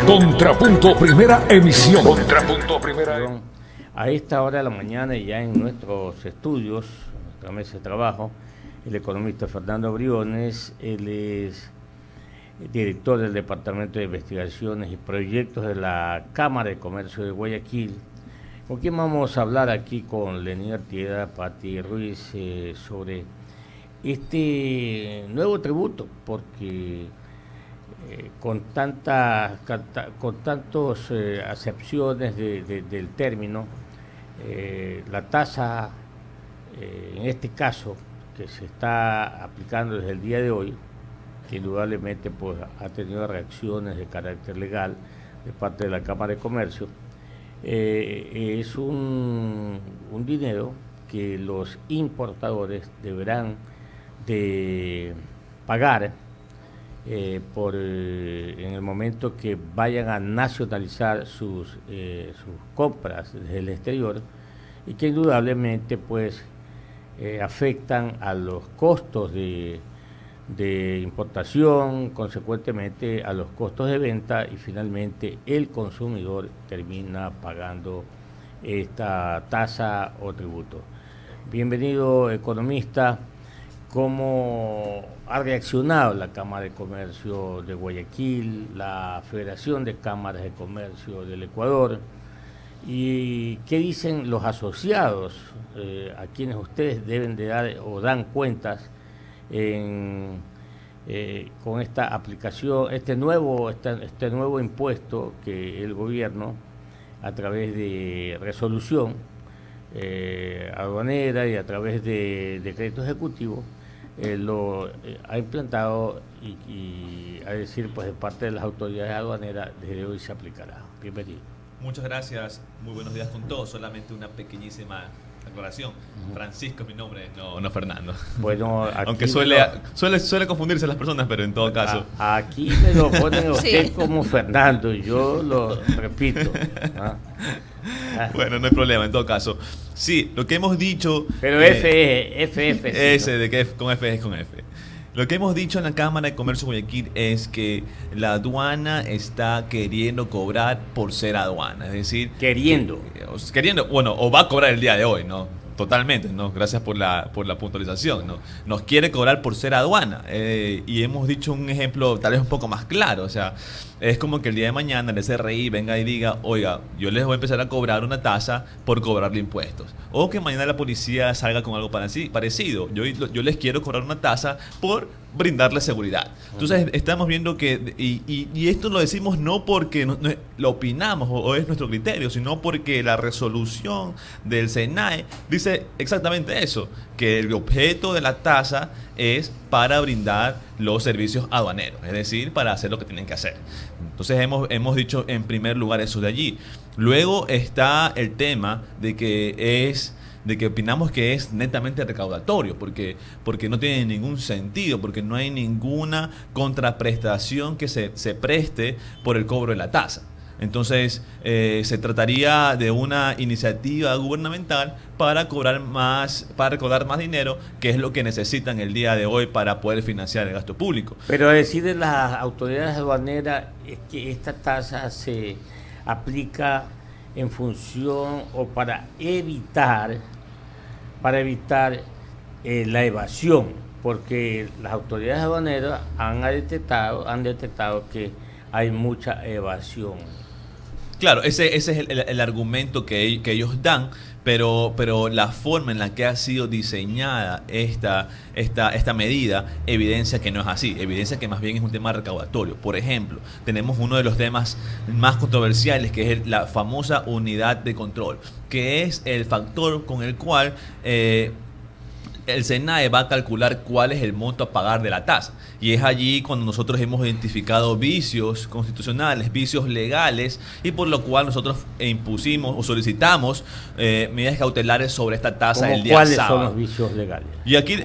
Contrapunto Primera Emisión. Contrapunto Primera Emisión. A esta hora de la mañana, ya en nuestros estudios, nuestra mesa de trabajo, el economista Fernando Briones. Él es director del Departamento de Investigaciones y Proyectos de la Cámara de Comercio de Guayaquil, con quien vamos a hablar aquí con Lenier Tieda, Pati Ruiz, sobre este nuevo tributo, porque con tantas acepciones del término, la tasa, en este caso, que se está aplicando desde el día de hoy, que indudablemente pues, ha tenido reacciones de carácter legal de parte de la Cámara de Comercio, es un dinero que los importadores deberán de pagar en el momento que vayan a nacionalizar sus compras desde el exterior, y que indudablemente pues afectan a los costos de importación, consecuentemente a los costos de venta, y finalmente el consumidor termina pagando esta tasa o tributo. Bienvenido, economista. ¿Cómo ha reaccionado la Cámara de Comercio de Guayaquil, la Federación de Cámaras de Comercio del Ecuador? ¿Y qué dicen los asociados a quienes ustedes deben de dar o dan cuentas con esta aplicación, este nuevo impuesto que el gobierno, a través de resolución aduanera y a través de decreto ejecutivo, lo ha implantado y a decir pues de parte de las autoridades aduaneras, desde hoy se aplicará? Bienvenido. Muchas gracias, muy buenos días con todos. Solamente una pequeñísima aclaración. Francisco es mi nombre, no Fernando. Bueno, aunque suele confundirse las personas, pero en todo caso. Aquí me lo ponen usted como Fernando, yo lo repito. Bueno, no hay problema, en todo caso. Sí, lo que hemos dicho. Pero F. Ese, ¿no? De que con F es con F. Lo que hemos dicho en la Cámara de Comercio de Guayaquil es que la aduana está queriendo cobrar por ser aduana. Es decir, queriendo, bueno, o va a cobrar el día de hoy, ¿no? Totalmente, ¿no? Gracias por la puntualización, ¿no? Nos quiere cobrar por ser aduana. Y hemos dicho un ejemplo tal vez un poco más claro. O sea, es como que el día de mañana el SRI venga y diga, oiga, yo les voy a empezar a cobrar una tasa por cobrarle impuestos. O que mañana la policía salga con algo parecido. Yo les quiero cobrar una tasa por brindarle seguridad. Entonces estamos viendo que, y esto lo decimos no porque lo opinamos o es nuestro criterio, sino porque la resolución del SENAE dice exactamente eso, que el objeto de la tasa es para brindar los servicios aduaneros, es decir, para hacer lo que tienen que hacer. Entonces hemos dicho en primer lugar eso de allí. Luego está el tema de que opinamos que es netamente recaudatorio, porque no tiene ningún sentido, porque no hay ninguna contraprestación que se preste por el cobro de la tasa. Entonces, se trataría de una iniciativa gubernamental para recaudar más dinero, que es lo que necesitan el día de hoy para poder financiar el gasto público. Pero deciden las autoridades aduaneras es que esta tasa se aplica en función o para evitar la evasión, porque las autoridades aduaneras han detectado que hay mucha evasión. Claro, ese es el argumento que ellos dan, pero la forma en la que ha sido diseñada esta medida evidencia que no es así, evidencia que más bien es un tema recaudatorio. Por ejemplo, tenemos uno de los temas más controversiales, que es la famosa unidad de control, que es el factor con el cual el SENAE va a calcular cuál es el monto a pagar de la tasa. Y es allí cuando nosotros hemos identificado vicios constitucionales, vicios legales, y por lo cual nosotros impusimos o solicitamos medidas cautelares sobre esta tasa el día ¿Cuáles sábado. son los vicios legales? Y aquí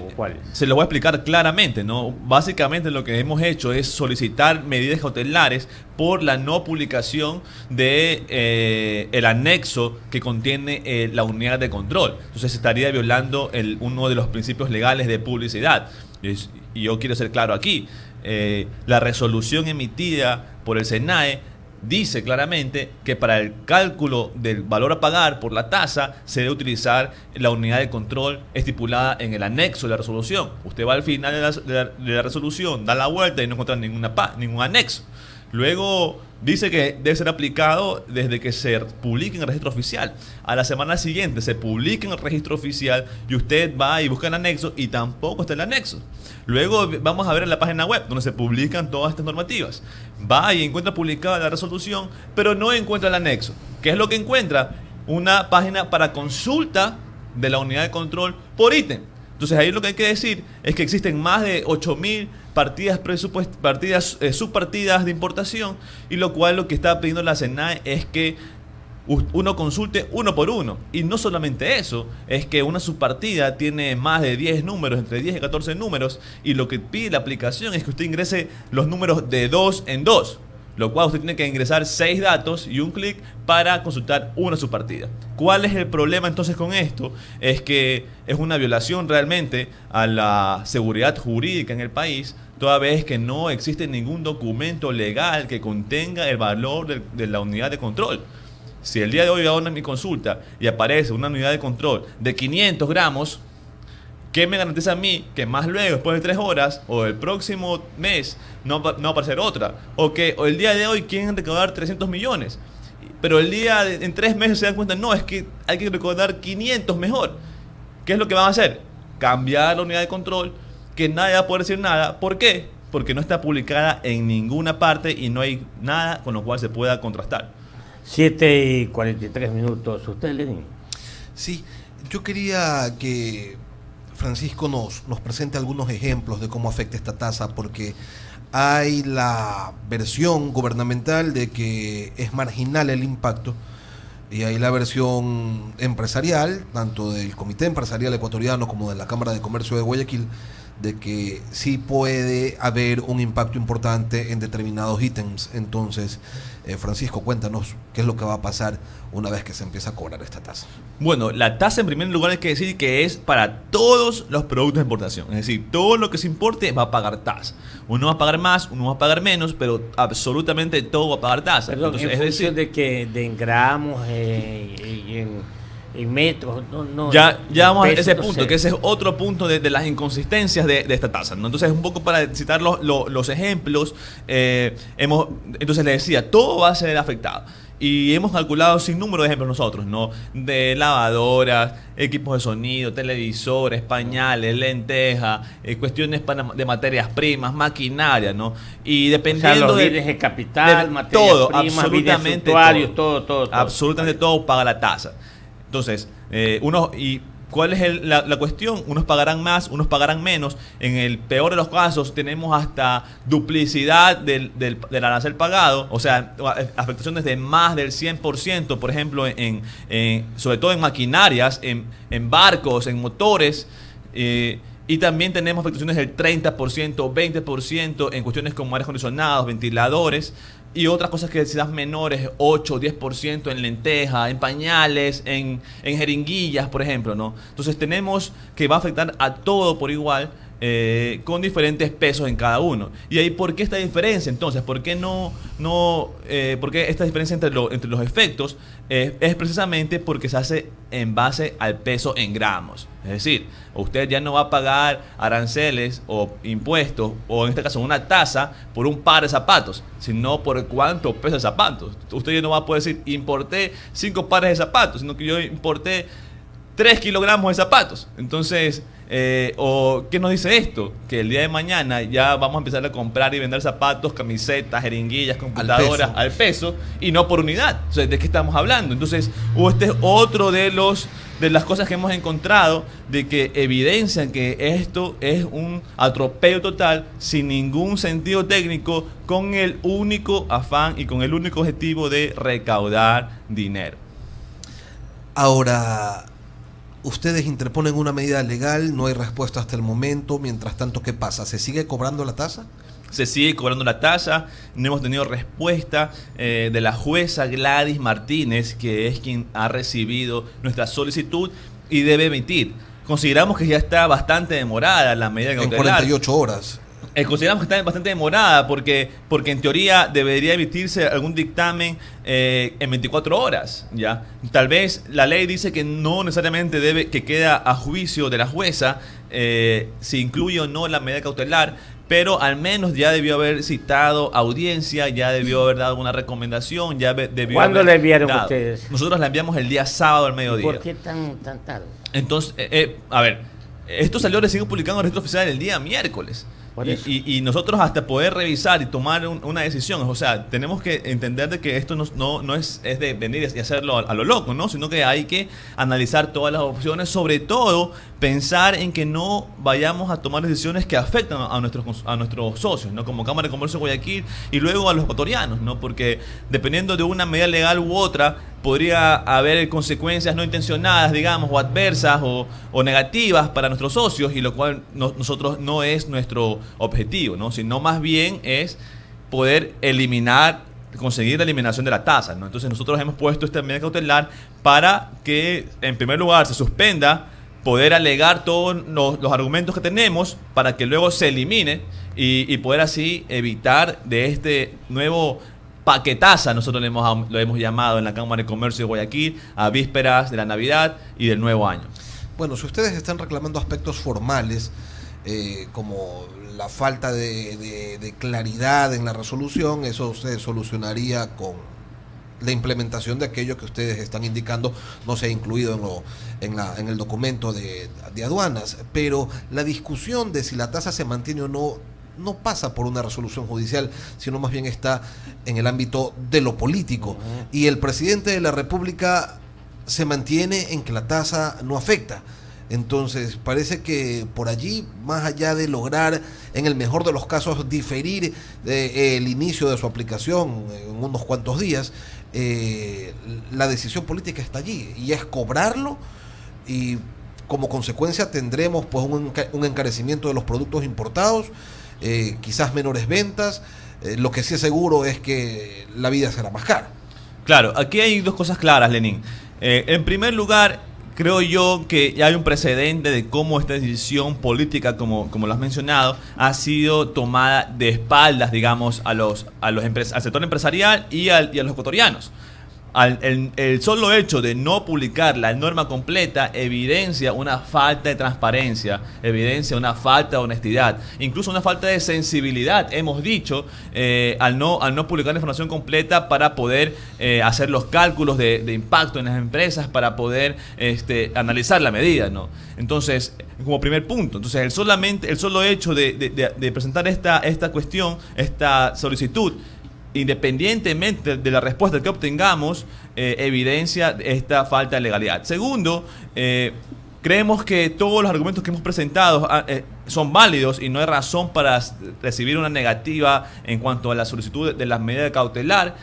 se lo voy a explicar claramente, ¿no? Básicamente lo que hemos hecho es solicitar medidas cautelares por la no publicación de el anexo que contiene la unidad de control. Entonces se estaría violando uno de los principios legales de publicidad. Y yo quiero ser claro aquí, la resolución emitida por el SENAE dice claramente que para el cálculo del valor a pagar por la tasa se debe utilizar la unidad de control estipulada en el anexo de la resolución. Usted va al final de la resolución, da la vuelta y no encuentra ningún anexo. Luego dice que debe ser aplicado desde que se publique en el registro oficial. A la semana siguiente se publica en el registro oficial y usted va y busca el anexo y tampoco está el anexo. Luego vamos a ver en la página web donde se publican todas estas normativas. Va y encuentra publicada la resolución, pero no encuentra el anexo. ¿Qué es lo que encuentra? Una página para consulta de la unidad de control por ítem. Entonces ahí lo que hay que decir es que existen más de 8.000 subpartidas de importación, y lo cual lo que está pidiendo la SENAE es que uno consulte uno por uno. Y no solamente eso, es que una subpartida tiene más de 10 números, entre 10 y 14 números, y lo que pide la aplicación es que usted ingrese los números de 2 en 2. Lo cual usted tiene que ingresar 6 datos y un clic para consultar una subpartida. ¿Cuál es el problema entonces con esto? Es que es una violación realmente a la seguridad jurídica en el país, toda vez que no existe ningún documento legal que contenga el valor de la unidad de control. Si el día de hoy hago mi consulta y aparece una unidad de control de 500 gramos, ¿qué me garantiza a mí que más luego, después de 3 horas o el próximo mes, no va a aparecer otra? O que el día de hoy quieren recaudar 300 millones, pero en 3 meses se dan cuenta, no, es que hay que recaudar 500 mejor. ¿Qué es lo que van a hacer? Cambiar la unidad de control, que nadie va a poder decir nada. ¿Por qué? Porque no está publicada en ninguna parte y no hay nada con lo cual se pueda contrastar. 7:43. ¿Usted, Lenín? Sí, yo quería que Francisco nos presente algunos ejemplos de cómo afecta esta tasa, porque hay la versión gubernamental de que es marginal el impacto y hay la versión empresarial, tanto del Comité Empresarial Ecuatoriano como de la Cámara de Comercio de Guayaquil, de que sí puede haber un impacto importante en determinados ítems. Entonces, Francisco, cuéntanos qué es lo que va a pasar una vez que se empieza a cobrar esta tasa. Bueno, la tasa en primer lugar hay que decir que es para todos los productos de importación. Es decir, todo lo que se importe va a pagar tasa. Uno va a pagar más, uno va a pagar menos, pero absolutamente todo va a pagar tasa. Perdón, entonces, en función de que en gramos y en metros, ya vamos a pesos, ese no punto, sé. que ese es otro punto de las inconsistencias de esta tasa, ¿no? Entonces, un poco para citar los ejemplos, entonces les decía, todo va a ser afectado. Y hemos calculado sin número de ejemplos nosotros, ¿no? De lavadoras, equipos de sonido, televisores, pañales, lentejas, cuestiones de materias primas, maquinaria, ¿no? Y dependiendo los bienes de capital, materias todo, primas, absolutamente bienes todo. todo. Absolutamente todo paga la tasa. Entonces, ¿cuál es la cuestión? Unos pagarán más, unos pagarán menos. En el peor de los casos tenemos hasta duplicidad del arancel pagado, o sea, afectaciones de más del 100%, por ejemplo, sobre todo en maquinarias, en barcos, en motores, y también tenemos afectaciones del 30%, 20% en cuestiones como aires acondicionados, ventiladores, y otras cosas que quizás menores, 8 o 10% en lenteja, en pañales, en jeringuillas, por ejemplo, ¿no? Entonces tenemos que va a afectar a todo por igual, con diferentes pesos en cada uno. Y ahí, ¿por qué esta diferencia? Entonces, ¿por qué por qué esta diferencia entre los efectos? Es precisamente porque se hace en base al peso en gramos. Es decir, usted ya no va a pagar aranceles o impuestos, o en este caso una tasa, por un par de zapatos, sino por cuánto pesa el zapato. Usted ya no va a poder decir, importé 5 pares de zapatos, sino que yo importé 3 kilogramos de zapatos. Entonces, o ¿qué nos dice esto? Que el día de mañana ya vamos a empezar a comprar y vender zapatos, camisetas, jeringuillas, computadoras al peso y no por unidad. O sea, ¿de qué estamos hablando? Entonces, este es otro de las cosas que hemos encontrado, de que evidencian que esto es un atropello total sin ningún sentido técnico, con el único afán y con el único objetivo de recaudar dinero. Ahora, ustedes interponen una medida legal, no hay respuesta hasta el momento. Mientras tanto, ¿qué pasa? ¿Se sigue cobrando la tasa? Se sigue cobrando la tasa, no hemos tenido respuesta de la jueza Gladys Martínez, que es quien ha recibido nuestra solicitud y debe emitir. Consideramos que ya está bastante demorada la medida cautelar. En 48 horas. Consideramos que está bastante demorada porque en teoría debería emitirse algún dictamen en 24 horas, ¿ya? Tal vez la ley dice que no necesariamente que queda a juicio de la jueza si incluye o no la medida cautelar, pero al menos ya debió haber citado audiencia, ya debió haber dado una recomendación, ya debió ¿Cuándo haber la enviaron dado. ustedes? Nosotros la enviamos el día sábado al mediodía. ¿Por qué tan tarde? Entonces, a ver, esto salió recién publicado en el registro oficial el día miércoles. Y nosotros hasta poder revisar y tomar una decisión, o sea, tenemos que entender de que esto no es de venir y hacerlo a lo loco, ¿no? Sino que hay que analizar todas las opciones, sobre todo pensar en que no vayamos a tomar decisiones que afectan a nuestros socios, ¿no? Como Cámara de Comercio de Guayaquil y luego a los ecuatorianos, ¿no? Porque dependiendo de una medida legal u otra, podría haber consecuencias no intencionadas, digamos, o adversas o negativas para nuestros socios, y lo cual nosotros no es nuestro objetivo, ¿no? Sino más bien es poder conseguir la eliminación de la tasa, ¿no? Entonces nosotros hemos puesto esta medida cautelar para que, en primer lugar, se suspenda, poder alegar todos los argumentos que tenemos para que luego se elimine y poder así evitar de este nuevo paquetaza, nosotros lo hemos llamado en la Cámara de Comercio de Guayaquil, a vísperas de la Navidad y del nuevo año. Bueno, si ustedes están reclamando aspectos formales, como la falta de claridad en la resolución, eso se solucionaría con la implementación de aquello que ustedes están indicando no se ha incluido en el documento de aduanas. Pero la discusión de si la tasa se mantiene o no pasa por una resolución judicial, sino más bien está en el ámbito de lo político. Y el presidente de la República se mantiene en que la tasa no afecta. Entonces parece que por allí, más allá de lograr en el mejor de los casos diferir el inicio de su aplicación en unos cuantos días, la decisión política está allí y es cobrarlo, y como consecuencia tendremos pues un encarecimiento de los productos importados, quizás menores ventas. Lo que sí es seguro es que la vida será más cara. Claro, aquí hay dos cosas claras, Lenín. En primer lugar, creo yo que ya hay un precedente de cómo esta decisión política, como lo has mencionado, ha sido tomada de espaldas, digamos, al sector empresarial y a los ecuatorianos. El solo hecho de no publicar la norma completa evidencia una falta de transparencia, evidencia una falta de honestidad, incluso una falta de sensibilidad, hemos dicho, al no publicar la información completa para poder hacer los cálculos de impacto en las empresas, para poder analizar la medida, ¿no? Entonces, como primer punto, entonces el solo hecho de presentar esta cuestión, esta solicitud, independientemente de la respuesta que obtengamos, evidencia esta falta de legalidad. Segundo, creemos que todos los argumentos que hemos presentado son válidos y no hay razón para recibir una negativa en cuanto a la solicitud de las medidas cautelar,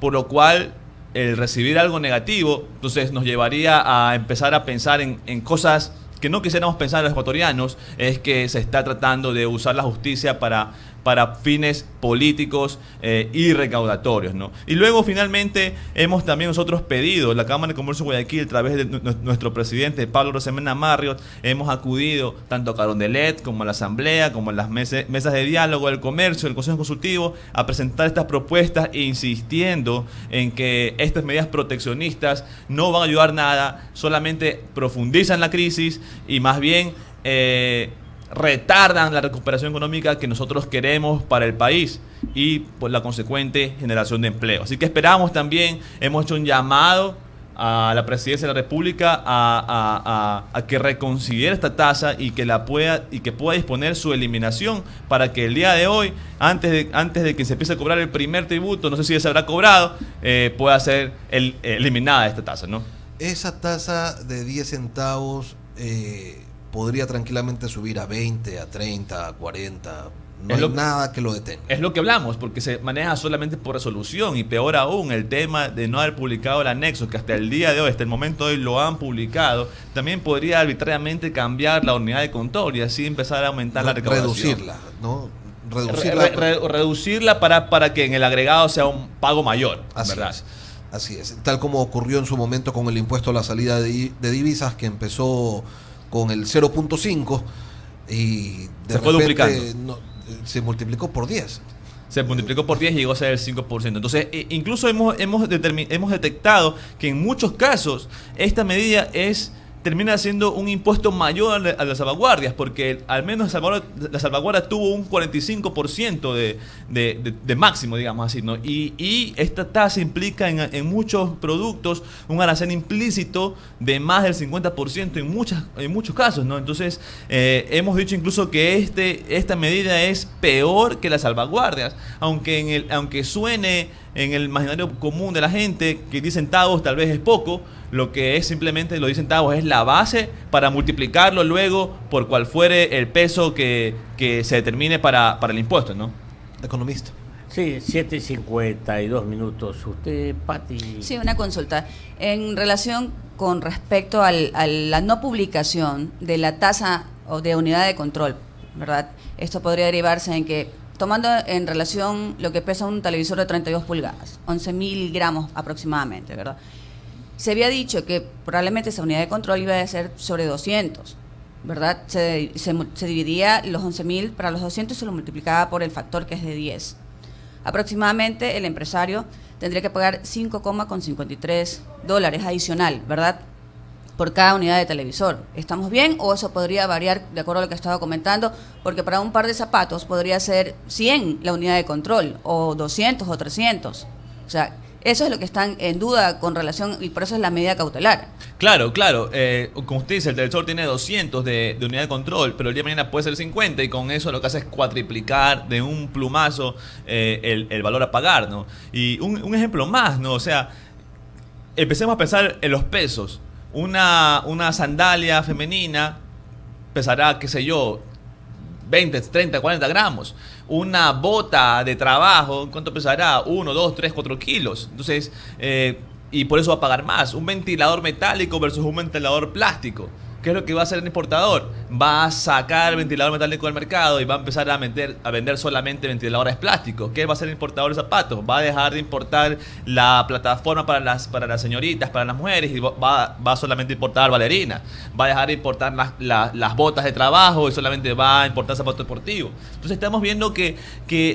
por lo cual el recibir algo negativo entonces nos llevaría a empezar a pensar en cosas que no quisiéramos pensar los ecuatorianos. Es que se está tratando de usar la justicia para fines políticos y recaudatorios, ¿no? Y luego finalmente hemos también nosotros pedido, la Cámara de Comercio de Guayaquil, a través de nuestro presidente Pablo Rosemena Marriott, hemos acudido tanto a Carondelet como a la Asamblea, como a las mesas de diálogo del comercio, del Consejo Consultivo, a presentar estas propuestas, insistiendo en que estas medidas proteccionistas no van a ayudar nada, solamente profundizan la crisis y más bien retardan la recuperación económica que nosotros queremos para el país y por la consecuente generación de empleo. Así que esperamos también, hemos hecho un llamado a la Presidencia de la República a que reconsidere esta tasa y que pueda disponer su eliminación, para que el día de hoy, antes de que se empiece a cobrar el primer tributo, no sé si ya se habrá cobrado, pueda ser eliminada esta tasa, ¿no? Esa tasa de 10 centavos podría tranquilamente subir a 20, a 30, a 40. No hay nada que lo detenga. Es lo que hablamos, porque se maneja solamente por resolución, y peor aún, el tema de no haber publicado el anexo, que hasta el día de hoy, hasta el momento de hoy lo han publicado, también podría arbitrariamente cambiar la unidad de control y así empezar a aumentar la recaudación. Reducirla, ¿no? Reducirla para que en el agregado sea un pago mayor, ¿verdad? Así es. Tal como ocurrió en su momento con el impuesto a la salida de divisas, que empezó con el 0.5 Y Se fue duplicando. Se multiplicó por 10. Se multiplicó por 10 y llegó a ser el 5%. Entonces, incluso hemos detectado que en muchos casos esta medida termina siendo un impuesto mayor a las salvaguardias, porque al menos la salvaguardia tuvo un 45% de máximo, digamos así, ¿no? Y esta tasa implica en muchos productos un arancel implícito de más del 50% en muchos casos, ¿no? Entonces, hemos dicho incluso que esta medida es peor que las salvaguardias, aunque suene en el imaginario común de la gente que 10 centavos tal vez es poco. Lo que es simplemente los 10 centavos es la base para multiplicarlo luego por cual fuere el peso que se determine para el impuesto, ¿no? Economista. Sí, 7:52. Usted, Pati. Sí, una consulta. En relación con respecto a la no publicación de la tasa o de unidad de control, ¿verdad? Esto podría derivarse en que, tomando en relación lo que pesa un televisor de 32 pulgadas, 11.000 gramos aproximadamente, ¿verdad? Se había dicho que probablemente esa unidad de control iba a ser sobre 200, ¿verdad? Se dividía los 11.000 para los 200 y se lo multiplicaba por el factor que es de 10. Aproximadamente el empresario tendría que pagar $5,53 adicional, ¿verdad?, por cada unidad de televisor. ¿Estamos bien o eso podría variar de acuerdo a lo que estaba comentando? Porque para un par de zapatos podría ser 100 la unidad de control, o 200 o 300. O sea, eso es lo que están en duda con relación, y por eso es la medida cautelar. Claro. Como usted dice, el televisor tiene 200 de unidad de control, pero el día de mañana puede ser 50 y con eso lo que hace es cuatriplicar de un plumazo el valor a pagar, ¿no? Y un ejemplo más, ¿no? O sea, empecemos a pensar en los pesos. Una sandalia femenina pesará, qué sé yo, 20, 30, 40 gramos. Una bota de trabajo, ¿cuánto pesará? 1, 2, 3, 4 kilos. Entonces, y por eso va a pagar más. Un ventilador metálico versus un ventilador plástico. ¿Qué es lo que va a hacer el importador? Va a sacar el ventilador metálico del mercado y va a empezar a vender solamente ventiladores plásticos. ¿Qué va a hacer el importador de zapatos? Va a dejar de importar la plataforma para las señoritas, para las mujeres, y va a solamente importar bailarinas. Va a dejar de importar las botas de trabajo y solamente va a importar zapatos deportivos. Entonces estamos viendo que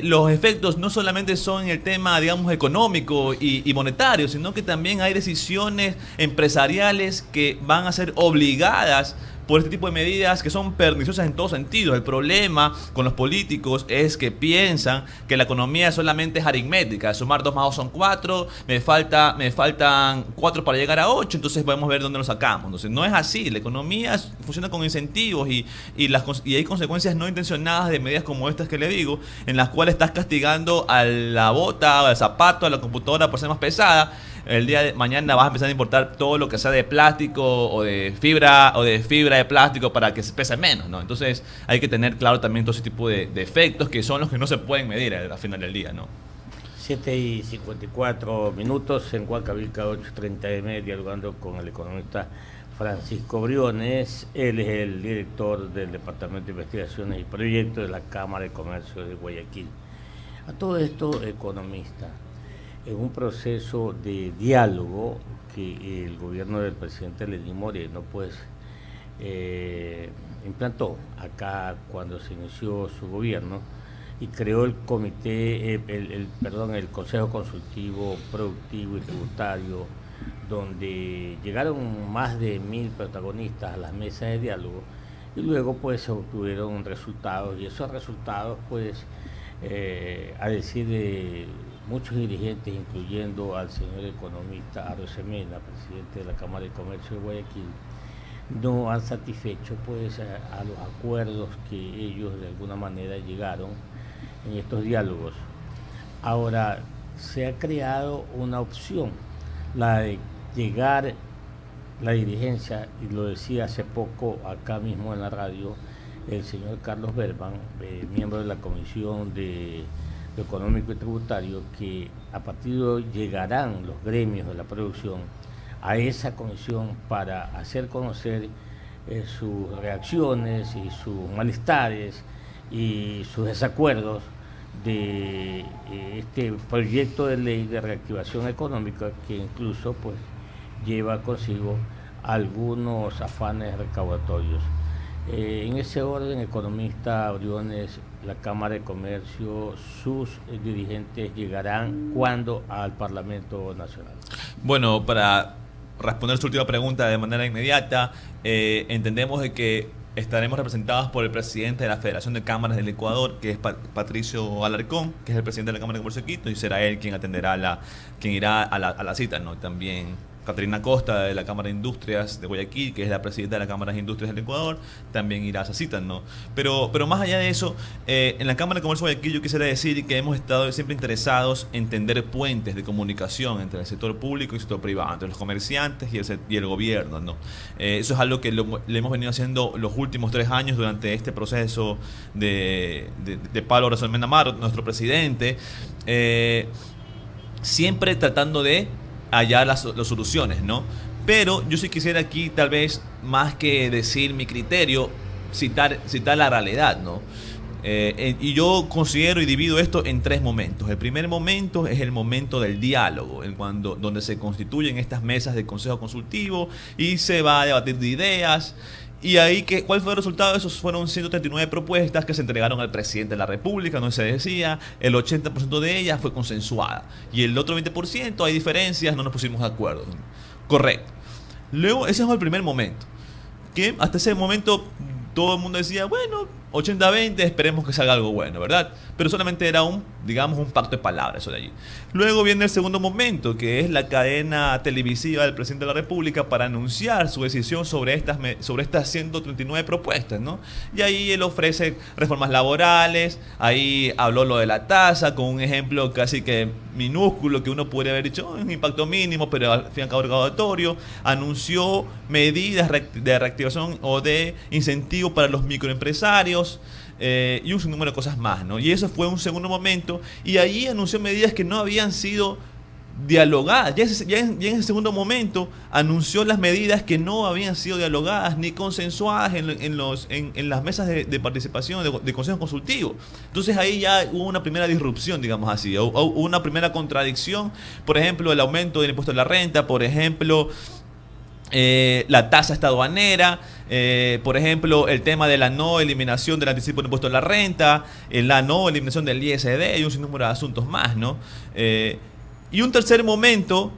los efectos no solamente son en el tema, digamos, económico y monetario, sino que también hay decisiones empresariales que van a ser obligadas por este tipo de medidas que son perniciosas en todos sentidos. El problema con los políticos es que piensan que la economía solamente es aritmética. Sumar 2 más 2 son 4, me faltan 4 para llegar a 8, entonces podemos ver dónde lo sacamos. Entonces no es así, la economía funciona con incentivos y hay consecuencias no intencionadas de medidas como estas que le digo, en las cuales estás castigando a la bota, al zapato, a la computadora por ser más pesada. El día de mañana vas a empezar a importar todo lo que sea de plástico o de fibra de plástico para que se pese menos, ¿no? Entonces hay que tener claro también todo ese tipo de efectos que son los que no se pueden medir al final del día, ¿no? 7:54 en Huancavilca, 8:30 dialogando con el economista Francisco Briones. Él es el director del Departamento de Investigaciones y Proyectos de la Cámara de Comercio de Guayaquil. A todo esto, economista, en un proceso de diálogo que el gobierno del presidente Lenín Moreno pues implantó acá cuando se inició su gobierno y creó el comité, el Consejo Consultivo Productivo y Tributario, donde llegaron más de 1.000 protagonistas a las mesas de diálogo y luego pues se obtuvieron resultados, y esos resultados pues a decir de muchos dirigentes, incluyendo al señor economista Arosemena, presidente de la Cámara de Comercio de Guayaquil, no han satisfecho pues a los acuerdos que ellos de alguna manera llegaron en estos diálogos. Ahora se ha creado una opción, la de llegar la dirigencia, y lo decía hace poco acá mismo en la radio el señor Carlos Berman, miembro de la Comisión de Económico y Tributario, que a partir de hoy llegarán los gremios de la producción a esa comisión para hacer conocer sus reacciones y sus malestares y sus desacuerdos de este proyecto de ley de reactivación económica, que incluso pues lleva consigo algunos afanes recaudatorios. En ese orden, economista Briones, la Cámara de Comercio, sus dirigentes llegarán ¿cuándo al Parlamento Nacional? Bueno, para responder su última pregunta de manera inmediata, entendemos de que estaremos representados por el presidente de la Federación de Cámaras del Ecuador, que es Patricio Alarcón, que es el presidente de la Cámara de Comercio de Quito, y será él quien atenderá quien irá a la cita, ¿no? También Caterina Costa, de la Cámara de Industrias de Guayaquil, que es la presidenta de la Cámara de Industrias del Ecuador, también irá a esa cita, ¿no? Pero más allá de eso, en la Cámara de Comercio de Guayaquil yo quisiera decir que hemos estado siempre interesados en tender puentes de comunicación entre el sector público y el sector privado, entre los comerciantes y el gobierno, ¿no? Eso es algo que le hemos venido haciendo los últimos 3 años durante este proceso de Pablo Razoel Amaro, nuestro presidente, siempre tratando de hallar las soluciones, ¿no? Pero yo sí quisiera aquí, tal vez, más que decir mi criterio, citar la realidad, ¿no? Y yo considero y divido esto en 3 momentos. El primer momento es el momento del diálogo, donde se constituyen estas mesas de consejo consultivo y se va a debatir de ideas. Y ahí, ¿cuál fue el resultado de eso? Fueron 139 propuestas que se entregaron al presidente de la República, no se decía, el 80% de ellas fue consensuada. Y el otro 20% hay diferencias, no nos pusimos de acuerdo. Correcto. Luego, ese fue el primer momento. Que hasta ese momento todo el mundo decía, bueno, 80-20, esperemos que salga algo bueno, ¿verdad? Pero solamente era un pacto de palabras eso de allí. Luego viene el segundo momento, que es la cadena televisiva del presidente de la República para anunciar su decisión sobre estas 139 propuestas, ¿no? Y ahí él ofrece reformas laborales, ahí habló lo de la tasa, con un ejemplo casi que minúsculo, que uno podría haber dicho, un impacto mínimo, pero al fin y al cabo recaudatorio. Anunció medidas de reactivación o de incentivo para los microempresarios, y un sinnúmero de cosas más, ¿no? Y eso fue un segundo momento, y allí anunció medidas que no habían sido dialogadas. Ya en ese segundo momento anunció las medidas que no habían sido dialogadas ni consensuadas en las mesas de participación de consejo consultivo. Entonces ahí ya hubo una primera disrupción, digamos así, hubo una primera contradicción. Por ejemplo, el aumento del impuesto a la renta, por ejemplo, la tasa aduanera, por ejemplo, el tema de la no eliminación del anticipo de impuesto a la renta, la no eliminación del ISD y un sinnúmero de asuntos más, ¿no? Y un tercer momento,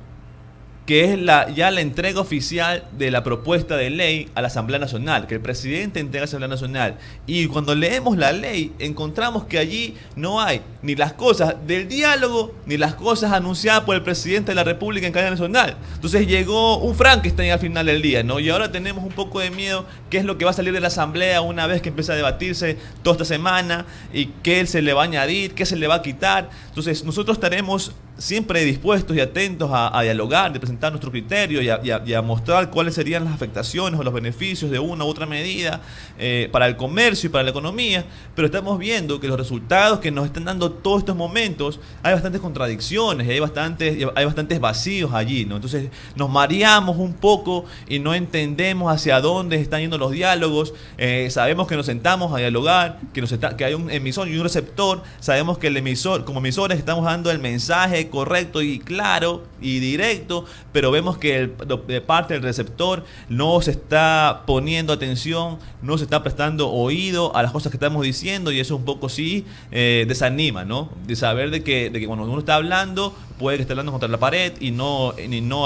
que es ya la entrega oficial de la propuesta de ley a la Asamblea Nacional, que el presidente entrega a la Asamblea Nacional. Y cuando leemos la ley, encontramos que allí no hay ni las cosas del diálogo, ni las cosas anunciadas por el presidente de la República en cadena nacional. Entonces llegó un Frankenstein al final del día, ¿no? Y ahora tenemos un poco de miedo qué es lo que va a salir de la Asamblea una vez que empiece a debatirse toda esta semana, y qué se le va a añadir, qué se le va a quitar. Entonces nosotros estaremos siempre dispuestos y atentos a dialogar, de presentar nuestro criterio y a mostrar cuáles serían las afectaciones o los beneficios de una u otra medida para el comercio y para la economía. Pero estamos viendo que los resultados que nos están dando todos estos momentos, hay bastantes contradicciones y hay bastantes vacíos allí, ¿no? Entonces nos mareamos un poco y no entendemos hacia dónde están yendo los diálogos. Sabemos que nos sentamos a dialogar, que hay un emisor y un receptor. Sabemos que como emisores estamos dando el mensaje correcto y claro y directo, pero vemos que de parte del receptor no se está poniendo atención, no se está prestando oído a las cosas que estamos diciendo, y eso un poco sí desanima, ¿no? De saber de que cuando uno está hablando, puede que esté hablando contra la pared y no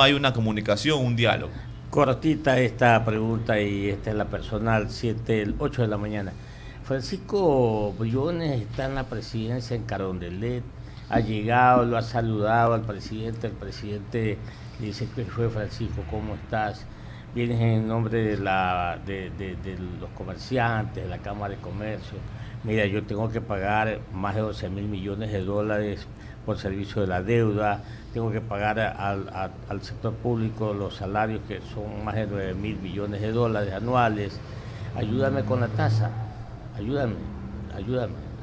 hay una comunicación, un diálogo. Cortita esta pregunta, y esta es la personal, 8 de la mañana. Francisco Briones está en la presidencia en Carondelet, ha llegado, lo ha saludado al presidente, el presidente le dice que fue Francisco, ¿cómo estás? Vienes en nombre de los comerciantes, de la Cámara de Comercio. Mira, yo tengo que pagar más de 12 mil millones de dólares por servicio de la deuda, tengo que pagar al sector público los salarios, que son más de 9 mil millones de dólares anuales. Ayúdame con la tasa, ayúdame.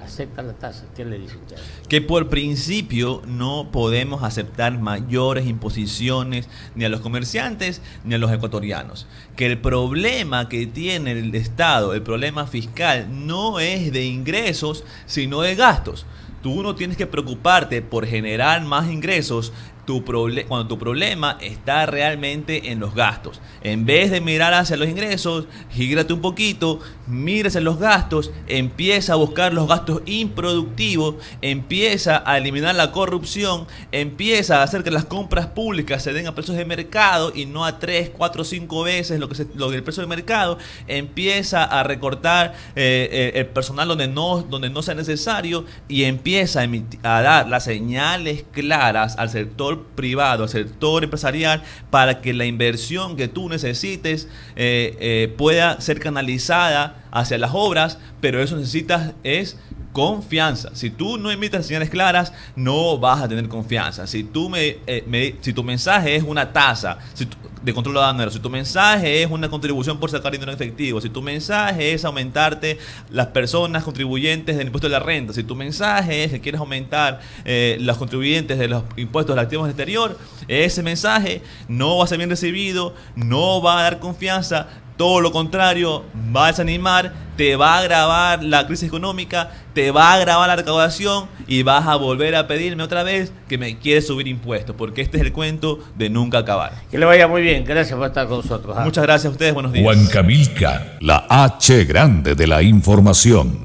Acepta la tasa. ¿Qué le dice usted? Que por principio no podemos aceptar mayores imposiciones ni a los comerciantes ni a los ecuatorianos. Que el problema que tiene el Estado, el problema fiscal, no es de ingresos, sino de gastos. Tú no tienes que preocuparte por generar más ingresos cuando tu problema está realmente en los gastos. En vez de mirar hacia los ingresos, gírate un poquito, mira hacia los gastos, empieza a buscar los gastos improductivos, empieza a eliminar la corrupción, empieza a hacer que las compras públicas se den a precios de mercado y no a 3, 4, 5 veces lo del precio de mercado, empieza a recortar el personal donde no sea necesario y empieza a dar las señales claras al sector privado, al sector empresarial, para que la inversión que tú necesites pueda ser canalizada hacia las obras, pero eso necesitas es confianza. Si tú no emites señales claras, no vas a tener confianza. Si tu mensaje es una tasa de control aduanero, si tu mensaje es una contribución por sacar dinero en efectivo, si tu mensaje es aumentarte las personas contribuyentes del impuesto de la renta, si tu mensaje es que quieres aumentar los contribuyentes de los impuestos de los activos exterior, ese mensaje no va a ser bien recibido, no va a dar confianza. Todo lo contrario, va a desanimar, te va a agravar la crisis económica, te va a agravar la recaudación y vas a volver a pedirme otra vez que me quieres subir impuestos, porque este es el cuento de nunca acabar. Que le vaya muy bien, gracias por estar con nosotros. Muchas gracias a ustedes, buenos días. Huancavelica, la H grande de la información.